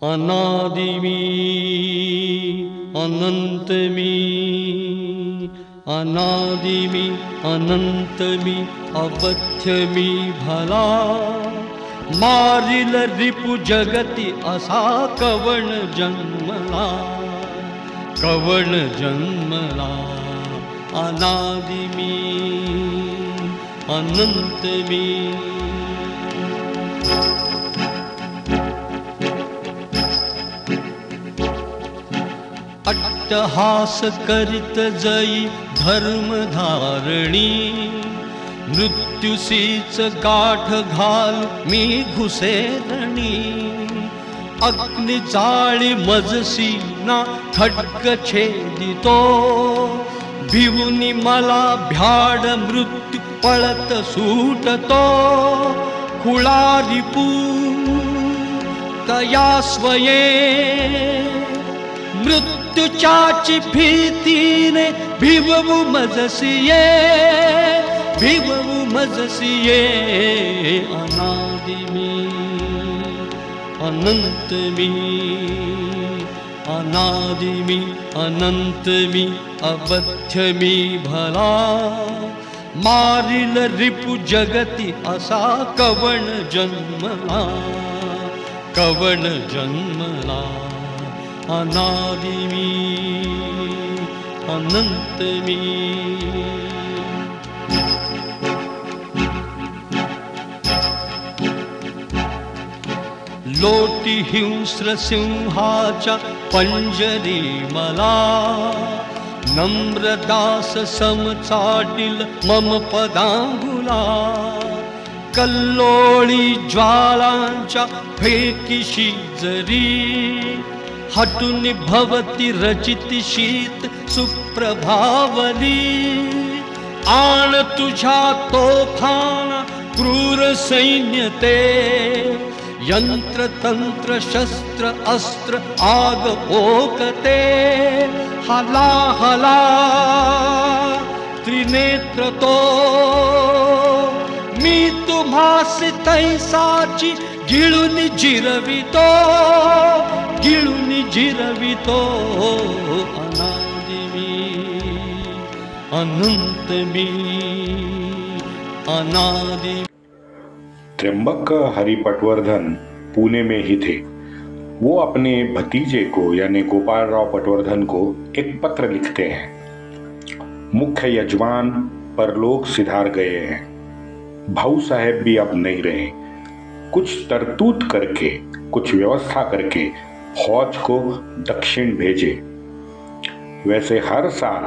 अनादि में अनंत में, अनादि में अनंत में अवध्य में भला, मारिल रिपु जगति असा कवण जन्मला, कवण जन्मला। अनादि में अनंत में। अट्टहास करित जई धर्म धारणी, मृत्युसीच गाठ घाल मी घुसेरणी। अग्नि जाळी मजसी ना खड्ग छेदितो, भिवुनी मला भ्याड मृत्यू पळत सुटतो। कुळारिपू तया स्वये, मृत्यूच्याची भीतीने भिवू मजसिये, भिवू मजसिये। अनादि में अनंत में, अनादि में अनंत में अवध्य में भला, मारिल रिपु जगति असा कवण जन्मला, कवण जन्मला। अनादि में अनंत में। लोटी हिंस्र सिंहाच्या पंजरी मला, नम्रदास समचाटिल मम पदांगुला। कल्लोळी ज्वालांच्या फेकीशी जरी, हटून भवती रचिति शीत सुप्रभावली। आण तुझा तोफाना क्रूर सैन्य ते, यंत्र तंत्र शस्त्र अस्त्र आग ओकते। हला हला त्रिनेत्र तो, मी तुम्हासी तैसाची गिळून जिरवितो, गिळून जिरवितो। अनादि में अनंत में, अनादि। त्र्यंबक हरि पटवर्धन पुणे में ही थे। वो अपने भतीजे को यानी गोपालराव पटवर्धन को एक पत्र लिखते हैं। मुख्य यजमान परलोक सिधार गए हैं, भाऊ साहेब भी अब नहीं रहे। कुछ तरतूत करके, कुछ व्यवस्था करके फौज को दक्षिण भेजे। वैसे हर साल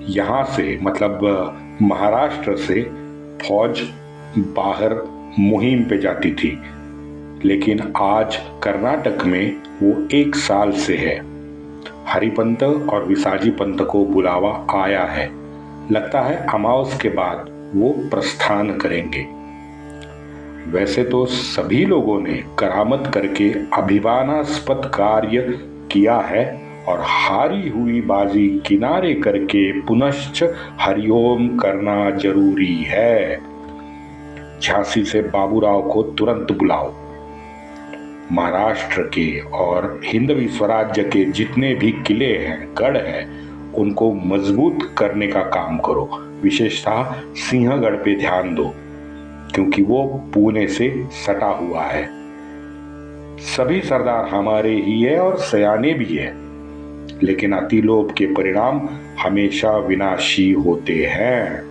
यहाँ से मतलब महाराष्ट्र से फौज बाहर मुहिम पे जाती थी, लेकिन आज कर्नाटक में वो 1 साल से है। हरिपंत और विसाजी पंत को बुलावा आया है। लगता है अमावस के बाद वो प्रस्थान करेंगे। वैसे तो सभी लोगों ने करामत करके अभिमानास्पद कार्य किया है और हारी हुई बाजी किनारे करके पुनश्च हरिओम करना जरूरी है। झांसी से बाबूराव को तुरंत बुलाओ। महाराष्ट्र के और हिंदवी स्वराज्य के जितने भी किले हैं, गढ़ हैं, उनको मजबूत करने का काम करो। विशेषतः सिंहगढ़ पे ध्यान दो, क्योंकि वो पुणे से सटा हुआ है। सभी सरदार हमारे ही है और सयाने भी है, लेकिन अतिलोभ के परिणाम हमेशा विनाशी होते हैं।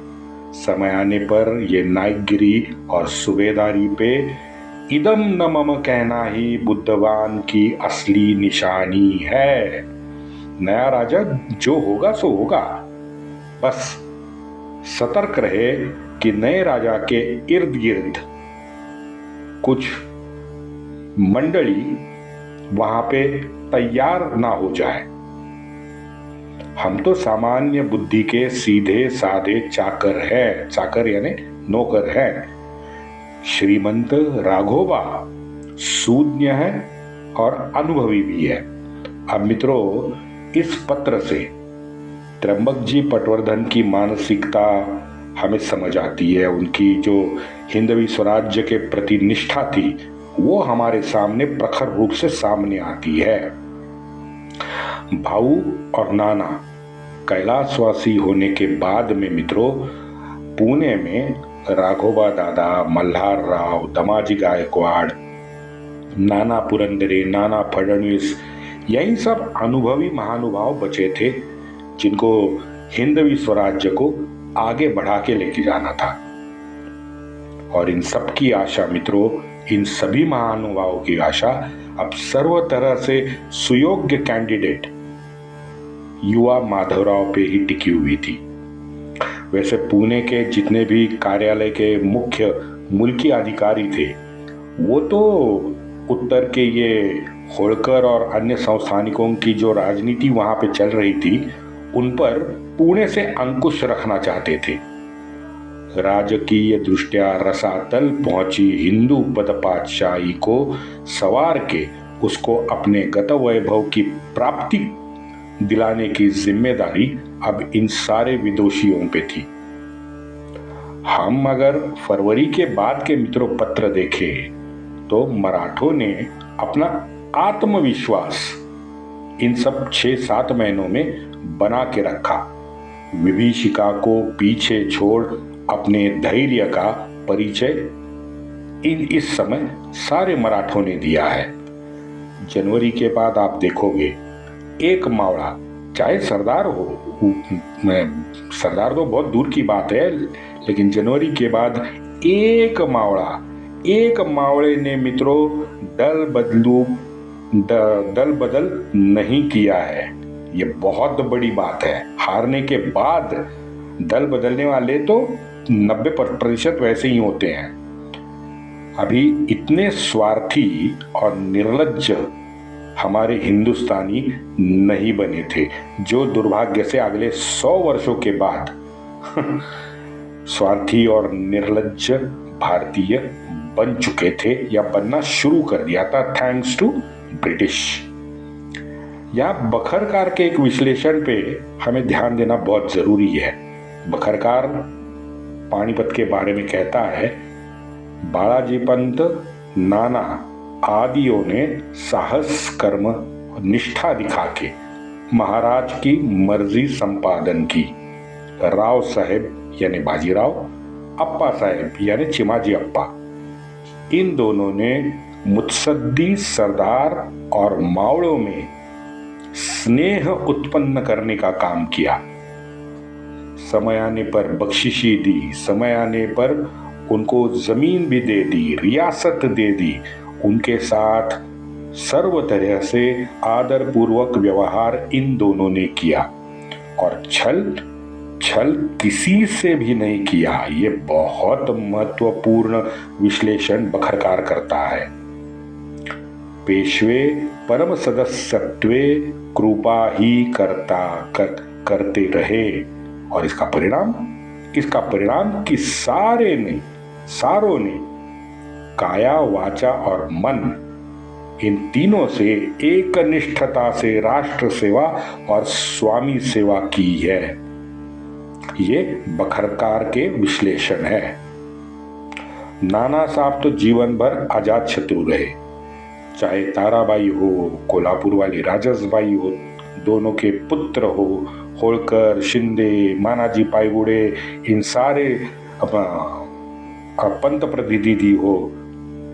समय आने पर ये नायकगिरी और सूबेदारी पे इदम न मम कहना ही बुद्धवान की असली निशानी है। नया राजा जो होगा सो होगा, बस सतर्क रहे कि नए राजा के इर्द गिर्द कुछ मंडली वहां पे तैयार ना हो जाए। हम तो सामान्य बुद्धि के सीधे साधे चाकर हैं, चाकर यानी नौकर हैं। श्रीमंत राघोबा सूज्ञ है और अनुभवी भी है। अब मित्रों, इस पत्र से त्र्यंबक जी पटवर्धन की मानसिकता हमें समझ आती है। उनकी जो हिंदवी स्वराज्य के प्रति निष्ठा थी वो हमारे सामने प्रखर रूप से सामने आती है। भाऊ और नाना कैलाशवासी होने के बाद में मित्रों, पुणे में राघोबा दादा, मल्हार राव, दमाजी गायकवाड़, नाना पुरंदरे, नाना फडणवीस, यही सब अनुभवी महानुभाव बचे थे जिनको हिंदवी स्वराज्य को आगे बढ़ा के लेके जाना था। और इन सब की आशा मित्रों, इन सभी महानुभावों की आशा अब सर्व तरह से सुयोग्य कैंडिडेट युवा माधवराव पे ही टिकी हुई थी। वैसे पुणे के जितने भी कार्यालय के मुख्य मुल्की अधिकारी थे, वो तो उत्तर के ये होळकर और अन्य संस्थानिकों की जो राजनीति वहां पे चल रही थी, उन पर पुणे से अंकुश रखना चाहते थे। राजकीय दृष्टया रसातल पहुंची हिंदू पदपातशाही को सवार के उसको अपने गत वैभव की प्राप्ति दिलाने की जिम्मेदारी अब इन सारे विदोषियों पे थी। हम अगर फरवरी के बाद के मित्रों पत्र देखें तो मराठों ने अपना आत्मविश्वास इन सब 6-7 महीनों में बना के रखा। विभीषिका को पीछे छोड़ अपने धैर्य का परिचय इस समय सारे मराठों ने दिया है। जनवरी के बाद आप देखोगे एक मावड़ा, चाहे सरदार हो, सरदार तो बहुत दूर की बात है, लेकिन जनवरी के बाद एक मावड़े ने मित्रों दल बदल नहीं किया है। ये बहुत बड़ी बात है। हारने के बाद दल बदलने वाले तो 90% वैसे ही होते हैं। अभी इतने स्वार्थी और निर्लज्ज हमारे हिंदुस्तानी नहीं बने थे, जो दुर्भाग्य से अगले 100 वर्षों के बाद स्वार्थी और निर्लज्ज भारतीय बन चुके थे या बनना शुरू कर दिया था, थैंक्स टू ब्रिटिश। यहाँ बखरकार के एक विश्लेषण पे हमें ध्यान देना बहुत जरूरी है। बखरकार पानीपत के बारे में कहता है, बालाजी पंत, नाना आदियों ने साहस, कर्म, निष्ठा दिखा के महाराज की मर्जी संपादन की। राव साहेब यानी बाजीराव, अप्पा साहेब यानी चिमाजी अप्पा, इन दोनों ने मुत्सद्दी सरदार और मावड़ों में स्नेह उत्पन्न करने का काम किया। समय आने पर बख्शिशी दी, समय आने पर उनको जमीन भी दे दी, रियासत दे दी। उनके साथ सर्व तरह से आदर पूर्वक व्यवहार इन दोनों ने किया और छल किसी से भी नहीं किया। ये बहुत महत्वपूर्ण विश्लेषण बखरकार करता है। पेशवे परम सदस्यत्वे कृपा ही करते रहे और इसका परिणाम कि सारों ने काया, वाचा और मन, इन तीनों से एक निष्ठता से राष्ट्र सेवा और स्वामी सेवा की है। ये बखरकार के विश्लेषण है। नाना साहब तो जीवन भर आजाद शत्रु रहे, चाहे ताराबाई हो, कोल्हापुर वाली राजसबाई हो, दोनों के पुत्र हो, होळकर, शिंदे, मानाजी पायगुड़े, इन सारे पंत प्रतिनिधि हो,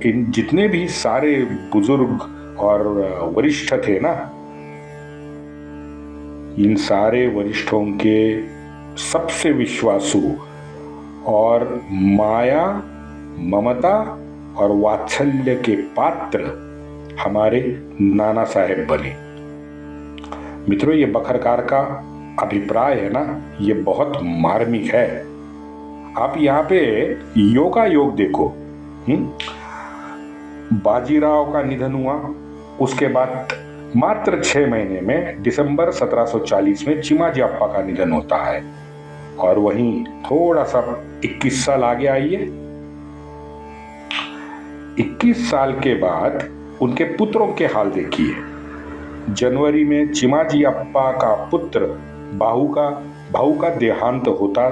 इन जितने भी सारे बुजुर्ग और वरिष्ठ थे ना, इन सारे वरिष्ठों के सबसे विश्वासु और माया, ममता और वात्सल्य के पात्र हमारे नाना साहेब बने। मित्रों, ये बखरकार का अभिप्राय है ना, ये बहुत मार्मिक है। आप यहाँ पे योगा योग देखो। बाजीराव का निधन हुआ, उसके बाद मात्र 6 महीने में दिसंबर 1740 में चिमाजी अप्पा का निधन होता है। और वहीं थोड़ा सा 21 साल आगे आइए, 21 साल के बाद उनके पुत्रों के हाल देखिए। जनवरी में चिमाजी अप्पा का पुत्र बाहू का देहांत होता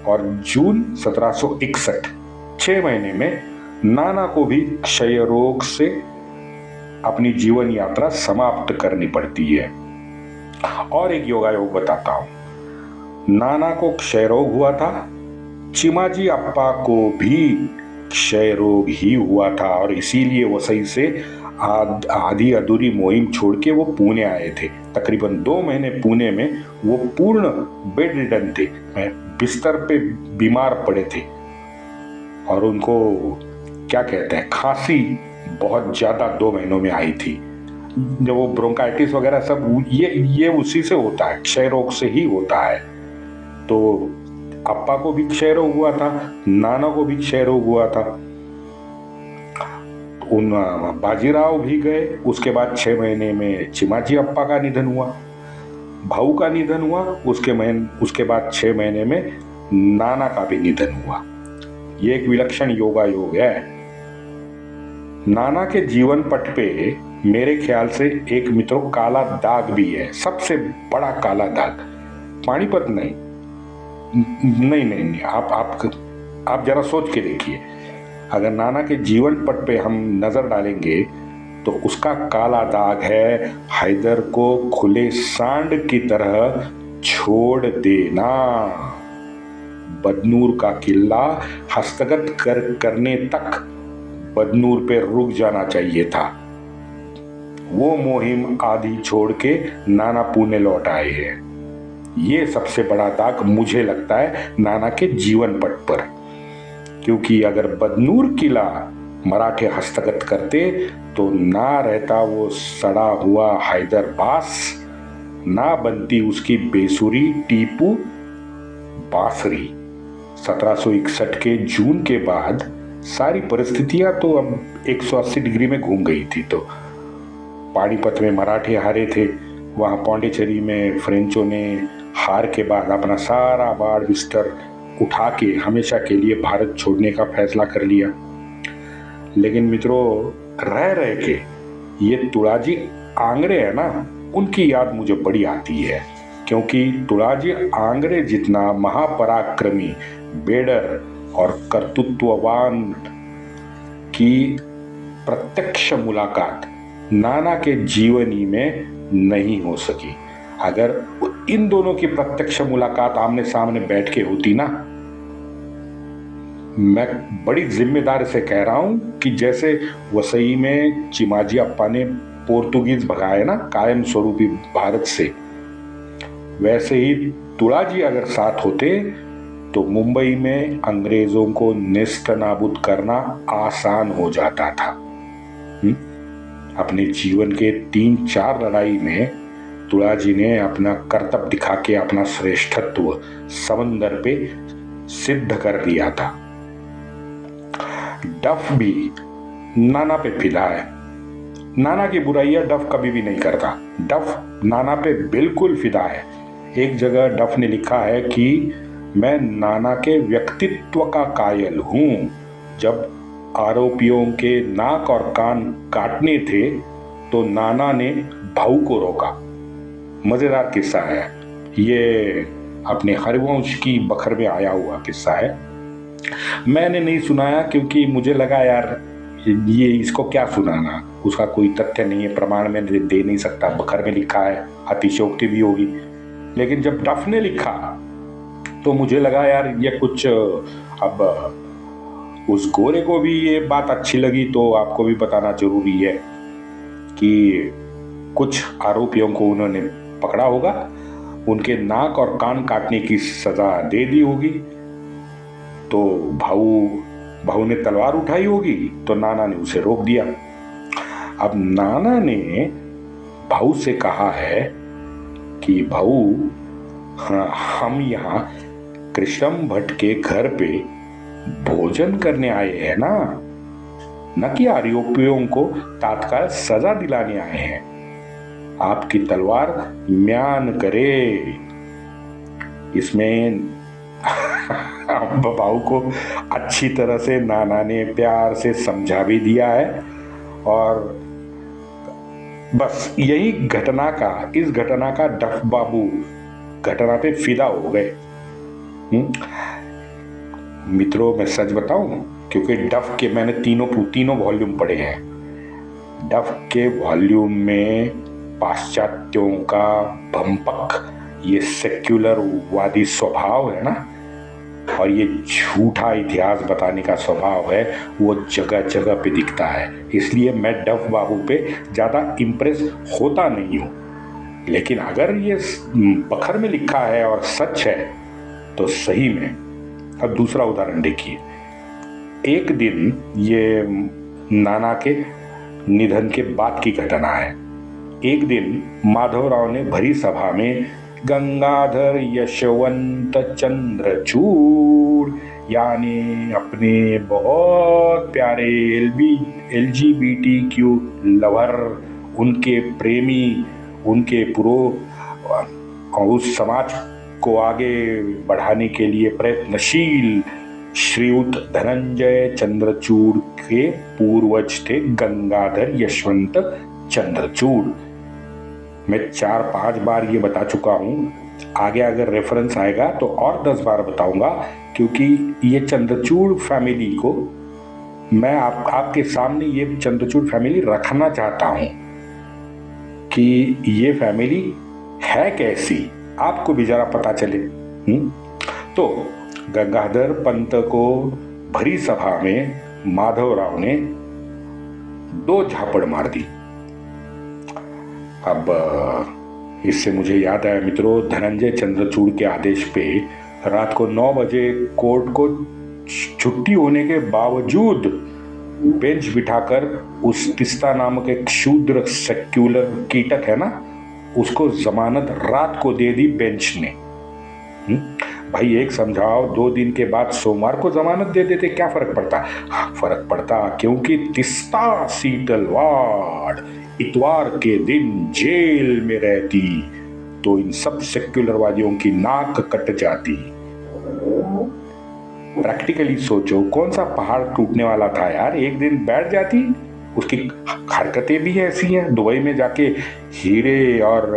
और जून 1761, 6 महीने में नाना को भी क्षय रोग से अपनी जीवन यात्रा समाप्त करनी पड़ती है। और एक योगायोग बताता हूं। नाना को क्षय रोग हुआ था, चिमाजी अप्पा को भी क्षय रोग ही हुआ था और इसीलिए वसई से आधी अधूरी मुहिम छोड़ के वो पुणे आए थे। तकरीबन 2 महीने पुणे में वो पूर्ण बेड रिडन थे, बिस्तर पे बीमार पड़े थे और उनको क्या कहते हैं, खांसी बहुत ज्यादा 2 महीनों में आई थी। जब वो ब्रोंकाइटिस वगैरह सब ये उसी से होता है, क्षय रोग से ही होता है। तो अप्पा को भी क्षय रोग हुआ था, नाना को भी क्षय रोग हुआ था। उन बाजीराव भी गए। उसके बाद 6 महीने में चिमाजी अप्पा का निधन हुआ, भाऊ का निधन हुआ। उसके बाद 6 महीने में नाना का भी निधन हुआ। ये एक विलक्षण योगा योग है। नाना के जीवन पट पे मेरे ख्याल से एक मित्रों काला दाग भी है, सबसे बड़ा काला दाग। पानीपत नहीं, आप जरा सोच के देखिए। अगर नाना के जीवन पट पे हम नजर डालेंगे तो उसका काला दाग है हैदर को खुले सांड की तरह छोड़ देना। बदनूर का किला हस्तगत करने तक बदनूर पे रुक जाना चाहिए था। वो मुहिम आधी छोड़ के नाना पुणे लौट आए हैं। ये सबसे बड़ा दाग मुझे लगता है नाना के जीवन पट पर, क्योंकि अगर बदनूर किला मराठे हस्तगत करते तो ना रहता वो सड़ा हुआ हैदरबास, ना बनती उसकी बेसुरी टीपू बासरी। 1761 के जून के बाद सारी परिस्थितियां तो अब 180 डिग्री में घूम गई थी। तो पानीपत में मराठे हारे थे, वहां पौंडीचेरी में फ्रेंचों ने हार के बाद अपना सारा बाढ़ बिस्तर उठा के हमेशा के लिए भारत छोड़ने का फैसला कर लिया। लेकिन मित्रों, रह के ये तुड़ाजी आंग्रे है ना, उनकी याद मुझे बड़ी आती है, क्योंकि तुड़ाजी आंग्रे जितना महापराक्रमी, बेडर और कर्तृत्ववान की प्रत्यक्ष मुलाकात नाना के जीवनी में नहीं हो सकी। अगर इन दोनों की प्रत्यक्ष मुलाकात आमने सामने बैठ के होती ना, मैं बड़ी जिम्मेदारी से कह रहा हूं कि जैसे वसई में चिमाजी अप्पा ने पोर्तुगीज भगाए ना कायम स्वरूपी भारत से, वैसे ही तुड़ाजी अगर साथ होते तो मुंबई में अंग्रेजों को नेस्त नाबूद करना आसान हो जाता था। अपने जीवन के 3-4 लड़ाई में तुड़ाजी ने अपना कर्तव्य दिखा के अपना श्रेष्ठत्व समंदर पे सिद्ध कर दिया था। डफ भी नाना पे फिदा है। नाना की बुराइयां डफ कभी भी नहीं करता, डफ नाना पे बिल्कुल फिदा है। एक जगह डफ ने लिखा है कि मैं नाना के व्यक्तित्व का कायल हूं। जब आरोपियों के नाक और कान काटने थे तो नाना ने भाऊ को रोका। मजेदार किस्सा है ये, अपने हरिवंश की बखर में आया हुआ किस्सा है। मैंने नहीं सुनाया क्योंकि मुझे लगा यार ये इसको क्या सुनाना, उसका कोई तथ्य नहीं है, प्रमाण में दे नहीं सकता। बखर में लिखा है, अतिशयोक्ति भी होगी। लेकिन जब डफ ने लिखा तो मुझे लगा यार ये कुछ, अब उस गोरे को भी ये बात अच्छी लगी तो आपको भी बताना जरूरी है कि कुछ आरोपियों को उन्होंने पकड़ा होगा, उनके नाक और कान काटने की सजा दे दी होगी, तो भाऊ ने तलवार उठाई होगी तो नाना ने उसे रोक दिया। अब नाना ने भाऊ से कहा है कि भाऊ, हम यहाँ कृष्ण भट्ट के घर पे भोजन करने आए हैं ना, न कि आरोपियों को तात्काल सजा दिलाने आए हैं। आपकी तलवार म्यान करे। इसमें भाऊ को अच्छी तरह से नाना ने प्यार से समझा भी दिया है और बस यही इस घटना का डफ बाबू घटना पे फिदा हो गए। मित्रों, मैं सच बताऊं, क्योंकि डफ के मैंने तीनों वॉल्यूम पढ़े हैं। डफ के वॉल्यूम में पाश्चात्यों का भंपक ये सेक्युलरवादी स्वभाव है ना, और ये झूठा इतिहास बताने का स्वभाव है, वो जगह जगह पे दिखता है। इसलिए मैं डफ बाबू पे ज़्यादा इम्प्रेस होता नहीं हूँ। लेकिन अगर ये बखर में लिखा है और सच है तो सही में। अब दूसरा उदाहरण देखिए। एक दिन, ये नाना के निधन के बाद की घटना है। एक दिन माधवराव ने भरी सभा में गंगाधर यशवंत चंद्रचूड़ यानी अपने बहुत प्यारे LGBTQ लवर, उनके प्रेमी, उनके उस समाज को आगे बढ़ाने के लिए प्रयत्नशील श्रीयुत धनंजय चंद्रचूड़ के पूर्वज थे गंगाधर यशवंत चंद्रचूड़। मैं 4-5 बार ये बता चुका हूँ, आगे अगर रेफरेंस आएगा तो और 10 बार बताऊंगा, क्योंकि ये चंद्रचूड़ फैमिली को मैं आपके सामने ये चंद्रचूड़ फैमिली रखना चाहता हूँ कि ये फैमिली है कैसी, आपको भी जरा पता चले। तो गंगाधर पंत को भरी सभा में माधवराव ने 2 झापड़ मार दी। अब इससे मुझे याद आया मित्रों, धनंजय चंद्रचूड़ के आदेश पे रात को 9 बजे कोर्ट को छुट्टी होने के बावजूद बेंच बिठाकर उस तिस्ता नामक एक क्षुद्र सेक्युलर कीटक है ना, उसको जमानत रात को दे दी बेंच ने। भाई एक समझाओ, 2 दिन के बाद सोमवार को जमानत दे देते, क्या फर्क पड़ता? फर्क पड़ता, क्योंकि तिस्ता सीतलवाड़ इतवार के दिन जेल में रहती तो इन सब सेक्युलरवादियों की नाक कट जाती। प्रैक्टिकली सोचो, कौन सा पहाड़ टूटने वाला था यार, एक दिन बैठ जाती। उसकी हरकतें भी ऐसी हैं, दुबई में जाके हीरे और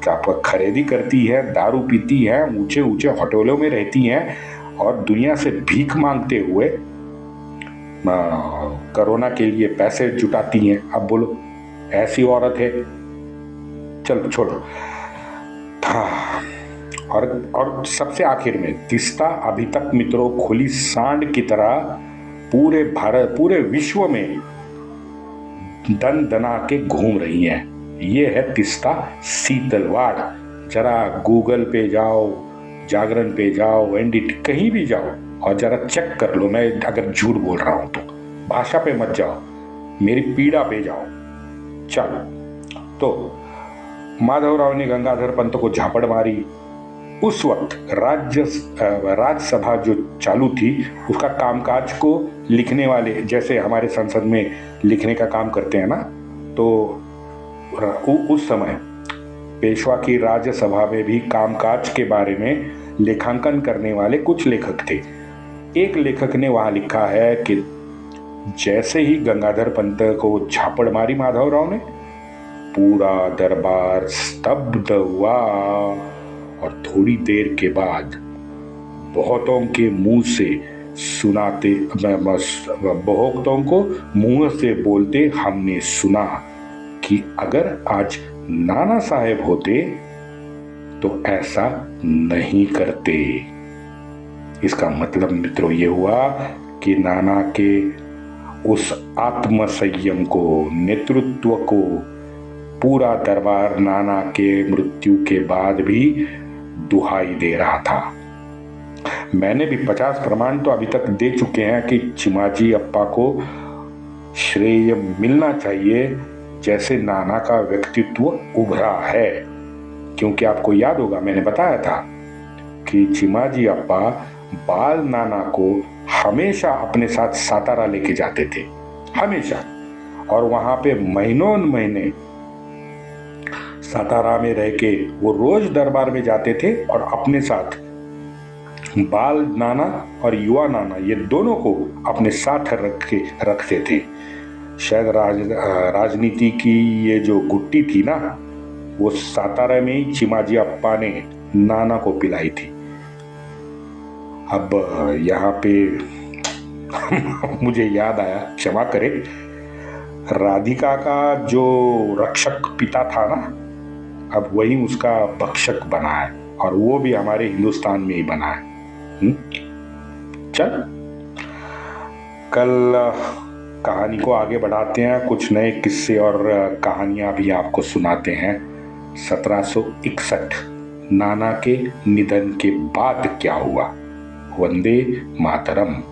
क्या खरीदी करती है, दारू पीती है, ऊंचे ऊंचे होटलों में रहती हैं और दुनिया से भीख मांगते हुए कोरोना के लिए पैसे जुटाती हैं। अब बोलो ऐसी औरत है? चलो छोड़ो। और सबसे आखिर में तिस्ता अभी तक मित्रों खुली सांड की तरह पूरे भारत, पूरे विश्व में दन दना के घूम रही है। ये है तिस्ता सीतलवाड़। जरा गूगल पे जाओ, जागरण पे जाओ, एनडीटी कहीं भी जाओ और जरा चेक कर लो। मैं अगर झूठ बोल रहा हूं तो भाषा पे मत जाओ, मेरी पीड़ा पे जाओ। चलो, तो माधवराव ने गंगाधर पंत को झापड़ मारी। उस वक्त राज्यसभा जो चालू थी, उसका कामकाज को लिखने वाले, जैसे हमारे संसद में लिखने का काम करते हैं ना, तो उस समय पेशवा की राज्यसभा में भी कामकाज के बारे में लेखांकन करने वाले कुछ लेखक थे। एक लेखक ने वहां लिखा है कि जैसे ही गंगाधर पंत को झापड़ मारी माधवराव ने, पूरा दरबार स्तब्ध हुआ और थोड़ी देर के बाद बहुतों के मुंह से सुनाते, बहुतों को मुंह से बोलते हमने सुना कि अगर आज नाना साहेब होते तो ऐसा नहीं करते। इसका मतलब मित्रों ये हुआ कि नाना के उस आत्मसंयम को, नेतृत्व को पूरा दरबार नाना के मृत्यु के बाद भी दुहाई दे रहा था। मैंने भी 50 प्रमाण तो अभी तक दे चुके हैं कि चिमाजी अप्पा को श्रेय मिलना चाहिए जैसे नाना का व्यक्तित्व उभरा है। क्योंकि आपको याद होगा, मैंने बताया था कि चिमाजी अप्पा बाल नाना को हमेशा अपने साथ सातारा लेके जाते थे, हमेशा। और वहां पे महीनों महीने सातारा में रह के वो रोज दरबार में जाते थे और अपने साथ बाल नाना और युवा नाना, ये दोनों को अपने साथ रखते थे। शायद राजनीति की ये जो गुट्टी थी ना, वो सातारा में ही चिमाजी अप्पा ने नाना को पिलाई थी। अब यहाँ पे मुझे याद आया, क्षमा करे, राधिका का जो रक्षक पिता था ना, अब वही उसका भक्षक बना है, और वो भी हमारे हिंदुस्तान में ही बना है। चल, कल कहानी को आगे बढ़ाते हैं, कुछ नए किस्से और कहानियां भी आपको सुनाते हैं। 1761 नाना के निधन के बाद क्या हुआ। वंदे मातरम।